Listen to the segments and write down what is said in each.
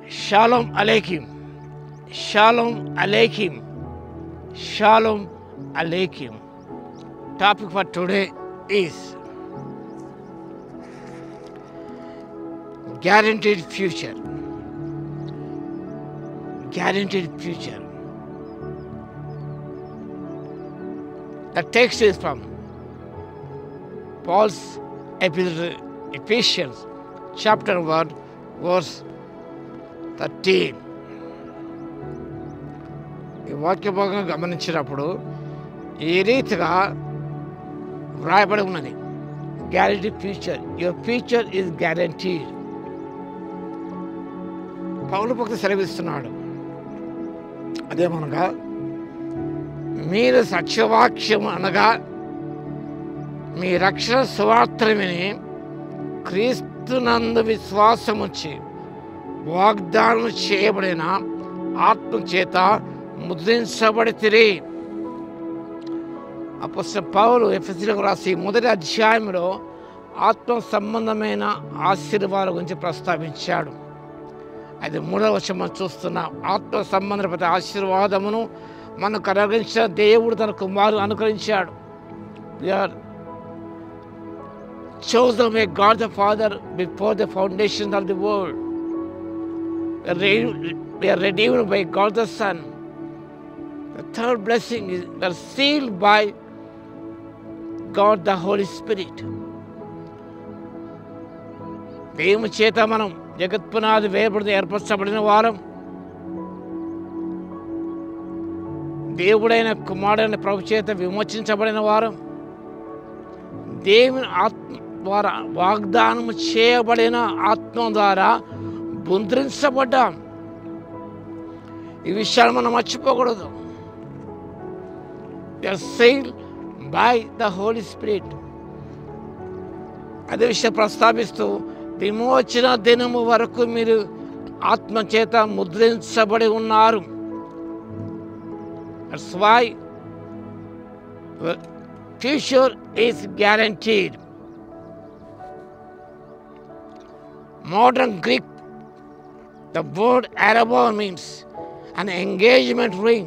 Shalom Aleichem. Shalom Aleichem. Shalom Aleichem. Topic for today is guaranteed future. Guaranteed future. The text is from Paul's Epistle, Ephesians, chapter 1, verse 13. ఈ వాక్య భాగంగా గమనించినప్పుడు ఈ రీతిగా వ్రాయబడి ఉన్నది. Guaranteed future. Your future is guaranteed. Paul భక్తుడు సెలవిస్తున్నాడు. అదేమనగా మీరు సత్యవాక్యం అనగా మీ రక్షణ సువార్తను విని క్రీస్తునందు విశ్వాసముంచి వాగ్దానం చేయబడిన ఆత్మ చేత ముద్రించబడితిరి. అపోస్తలుడైన పౌలు ఎఫెసీయులకు రాసి మొదటి అధ్యాయంలో ఆత్మ సంబంధమైన ఆశీర్వాదాల గురించి ప్రస్తావించాడు. అది 3వ వచనం మనం చూస్తున్నాం. ఆత్మ సంబంధమైన ప్రతి ఆశీర్వాదమును మనకు అనుగ్రహించిన దేవుడు తన కుమారుడు అనుగ్రహించాడు. We are chosen by God the Father before the foundation of the world. We are redeemed by God the Son. The third blessing is we are sealed by God the Holy Spirit. దేవుని చేత మనం జగత్పునాది వేయబడి ఏర్పరచబడిన వారం, దేవుడైన కుమారుడైన ప్రభు చేత విమోచించబడిన వారం, దేవుని ఆత్మ ద్వారా వాగ్దానం చేయబడిన ఆత్మ ద్వారా ముద్రించబడ్డాం. ఈ విషయాలు మనం మర్చిపోకూడదు. We are sealed by the Holy Spirit. అదే విషయం ప్రస్తావిస్తూ విమోచన దినము వరకు మీరు ఆత్మ చేత ముద్రించబడి ఉన్నారు. That's why the future is guaranteed. Modern Greek, the word arabon means an engagement ring.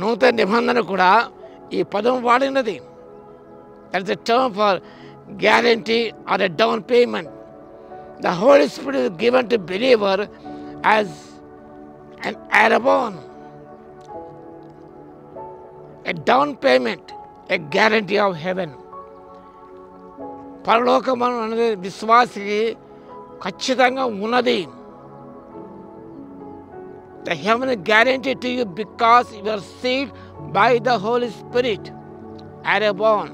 నూతన నిబంధన కూడా ఈ పదం వాడినది. That is a term for guarantee or a down payment. The Holy Spirit is given to believer as an arabon, a down payment, a guarantee of heaven. పరలోకం అనేది విశ్వాసికి ఖచ్చితంగా ఉన్నది. The heaven is guaranteed to you because you are sealed by the Holy Spirit. Arabon.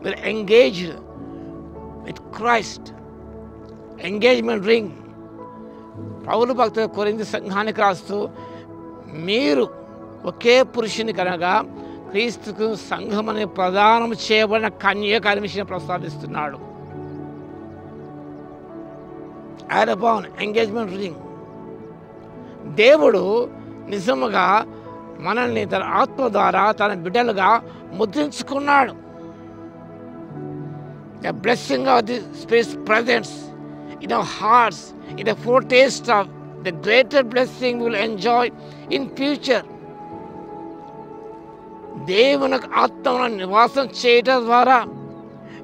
We are engaged with Christ. Engagement ring. పౌలు భక్తుడు కొరింథీ సంఘానికి రాస్తూ మీరు ఒకే పురుషుని కనుక క్రీస్తుకు సంఘం అనే ప్రదానం చేయబడిన కన్యక అనే విషయం ప్రస్తావిస్తున్నాడు. Arabon, engagement ring. దేవుడు నిజముగా మనల్ని తన ఆత్మ ద్వారా తన బిడ్డలుగా ముద్రించుకున్నాడు. The blessing of the Spirit's presence in our hearts is a foretaste of the greater blessing we will enjoy in future. దేవుని ఆత్మను నివాసం చేయడం ద్వారా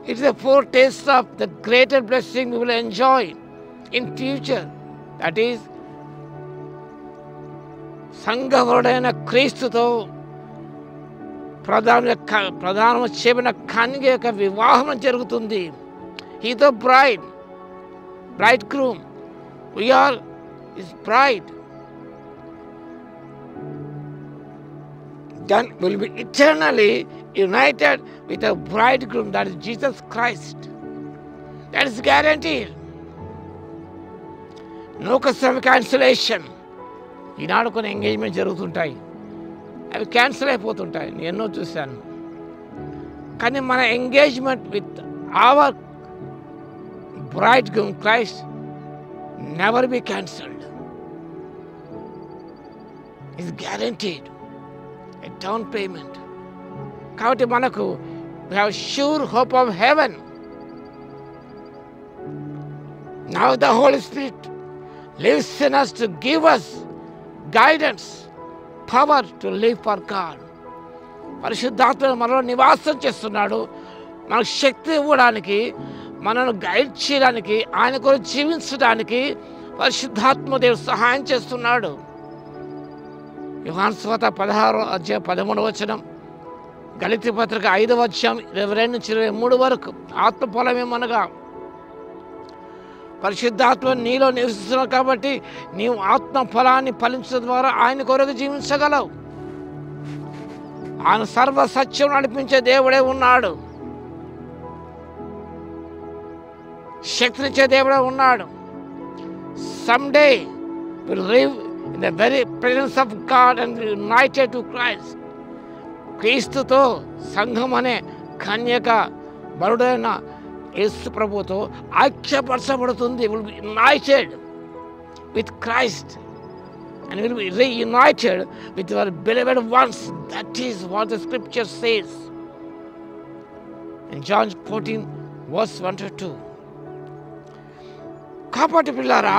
it is a foretaste of the greater blessing we will enjoy in future. That is, సంఘవరుడైన క్రీస్తుతో ప్రధానం చేయబడిన కన్యక యొక్క వివాహం జరుగుతుంది. He is the bridegroom. We are his bride. Then we will be eternally united with a bridegroom, that is Jesus Christ. That is guaranteed. No custom cancellation. ఈనాడు కొన్ని engagement జరుగుతుంటాయి, అవి cancel అయిపోతుంటాయి. నేను ఎన్నో చూశాను. కానీ మన engagement with our bridegroom Christ never be cancelled. It's guaranteed. A down payment. కాబట్టి మనకు we have sure hope of heaven. Now the Holy Spirit lives in us to give us guidance, power to live for God. పరిశుద్ధాత్మ మనలో నివాసం చేస్తున్నాడు. మనకు శక్తి ఇవ్వడానికి, మనను guide చేయడానికి, ఆయన కొరకు జీవించడానికి పరిశుద్ధాత్మ దేవుడు సహాయం చేస్తున్నాడు. యోహాను సువార్త 16:13 గళితీ పత్రిక 5:22-23 వరకు ఆత్మ ఫలమేమనగా పరిశుద్ధాత్మ నీలో నివసిస్తున్నావు కాబట్టి నీవు ఆత్మ ఫలాన్ని ఫలించడం ద్వారా ఆయన కొరకు జీవించగలవు. ఆయన సర్వ సత్యం నడిపించే దేవుడే ఉన్నాడు. శక్తినిచ్చే దేవుడే ఉన్నాడు. Someday we'll live in the very presence of God and be united to Christ. క్రీస్తుతో సంఘం అనే కన్యక బరుడైన యేసు ప్రభుతో ఐక్యపరచబడుతుంది. Will be united with Christ and will be reunited with our beloved ones. That is what the scripture says in John 14:1-2. కాబట్టి పిల్లారా,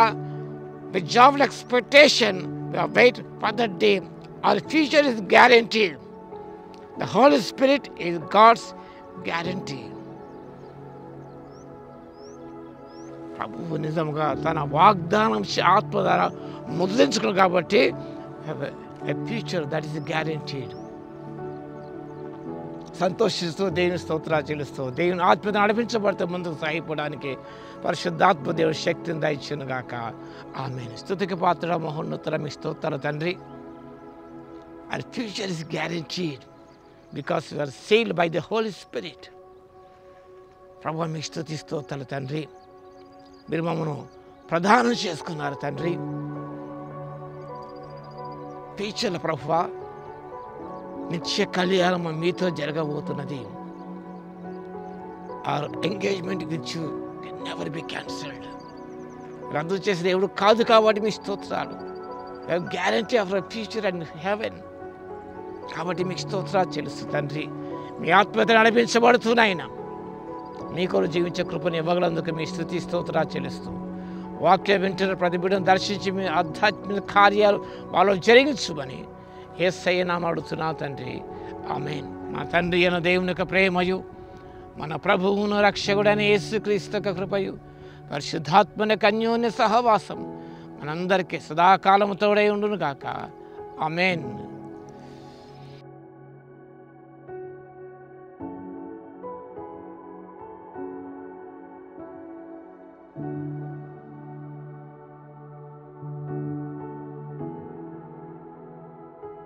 with joyful expectation we wait for that day. Our future is guaranteed. The Holy Spirit is God's guarantee. ప్రభువు నిజంగా తన వాగ్దానం ఆత్మ ద్వారా ముద్రించుకున్నాడు కాబట్టి future that is guaranteed. సంతోషిస్తూ దేవుని స్తోత్రాలు చెల్లిస్తూ దేవుని ఆత్మతో నడిపించబడితే ముందుకు సాగిపోవడానికి పరిశుద్ధాత్మ దేవుని శక్తిని దయచేయును గాక. ఆమేన్. స్తుతికి పాత్ర మహోన్నతుల మీ స్తోత్రాలు తండ్రి. And future is guaranteed because you are sealed by the Holy Spirit. ప్రభువా మీకు స్తుతి స్తోత్రాలు తండ్రి. మీరు మమ్మను ప్రధానం చేసుకున్నారు తండ్రి. ఫ్యూచర్ల ప్రభువా నిత్య కళ్యాణం మీతో జరగబోతున్నది. Our engagement with you can never be cancelled. రద్దు చేసిన దేవుడు కాదు కాబట్టి మీ స్తోత్రాలు. Guarantee of future and heaven కాబట్టి మీకు స్తోత్రాలు చెల్లిస్తూ తండ్రి. మీ ఆత్మత నడిపించబడుతున్నాయన మీ కొరకు జీవించే కృపను ఇవ్వగలందుకు మీ స్తుతి స్తోత్రాలు చెల్లిస్తూ వాక్యం వింటున్న ప్రతి బిడ్డను దర్శించి మీ ఆధ్యాత్మిక కార్యాలు వాళ్ళు జరిగించుమని యేసయ్య నామమున అడుగుతున్నా తండ్రి. ఆమేన్. మా తండ్రి అయిన దేవుని యొక్క ప్రేమయు, మన ప్రభువును రక్షకుడైన యేసుక్రీస్తు యొక్క కృపయు, పరిశుద్ధాత్మని అన్యోన్య సహవాసం మనందరికీ సదాకాలము తోడై ఉండును గాక. ఆమేన్.